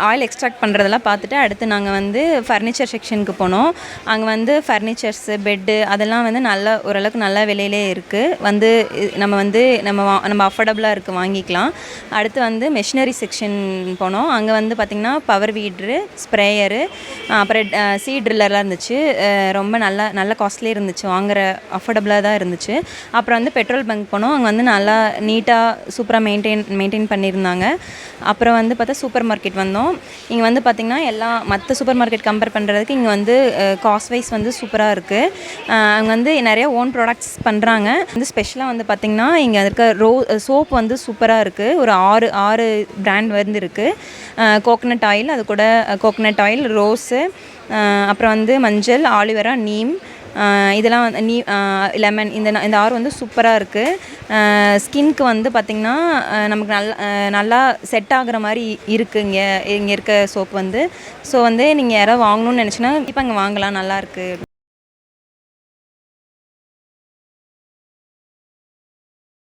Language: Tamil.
ஆயில் எக்ஸ்ட்ராக்ட் பண்ணுறதெல்லாம் பார்த்துட்டு அடுத்து நாங்கள் வந்து ஃபர்னிச்சர் செக்ஷனுக்கு போனோம். அங்கே வந்து ஃபர்னிச்சர்ஸு, பெட்டு அதெல்லாம் வந்து நல்லா ஓரளவுக்கு நல்ல விலையிலே இருக்குது. வந்து நம்ம அஃபோர்டபுளாக இருக்குது, வாங்கிக்கலாம். அடுத்து வந்து மெஷினரி செக்ஷன் போனோம். அங்கே வந்து பார்த்திங்கன்னா பவர் வீட்ரு, ஸ்ப்ரேயரு, அப்புறம் சீட் ட்ரில்லர்லாம் இருந்துச்சு. ரொம்ப நல்ல காஸ்ட்லியாக இருந்துச்சு, வாங்குகிற அஃபோர்டபுளாக தான் இருந்துச்சு. அப்புறம் வந்து பெட்ரோல் பங்க் போனோம். அங்கே வந்து நல்லா நீட்டாக சூப்பராக மெயின்டைன் பண்ணியிருந்தாங்க. அப்புறம் வந்து பார்த்தா சூப்பர் மார்க்கெட் வந்தோம். இங்கே வந்து பார்த்திங்கன்னா எல்லா மற்ற சூப்பர் மார்க்கெட் கம்பேர் பண்ணுறதுக்கு இங்கே வந்து காஸ்ட் வைஸ் வந்து சூப்பராக இருக்குது. அங்கே வந்து நிறைய ஓன் ப்ராடக்ட்ஸ் பண்ணுறாங்க. வந்து ஸ்பெஷலாக வந்து பார்த்திங்கன்னா இங்கே இருக்க சோப் வந்து சூப்பராக இருக்குது. ஒரு ஆறு பிராண்ட் வந்து இருக்குது. கோகனட் ஆயில், அது கூட கோகனட் ஆயில், ரோஸு, அப்புறம் வந்து மஞ்சள், ஆலிவேரா, நீம், இதெல்லாம் வந்து லெமன், இந்த ஆறு வந்து சூப்பராக இருக்குது. ஸ்கின்க்கு வந்து பார்த்திங்கன்னா நமக்கு நல்லா செட் ஆகுற மாதிரி இருக்குது இங்கே இருக்க சோப் வந்து. ஸோ வந்து நீங்கள் யாராவது வாங்கணும்னு நினச்சின்னா கண்டிப்பாக இங்கே வாங்கலாம், நல்லாயிருக்கு.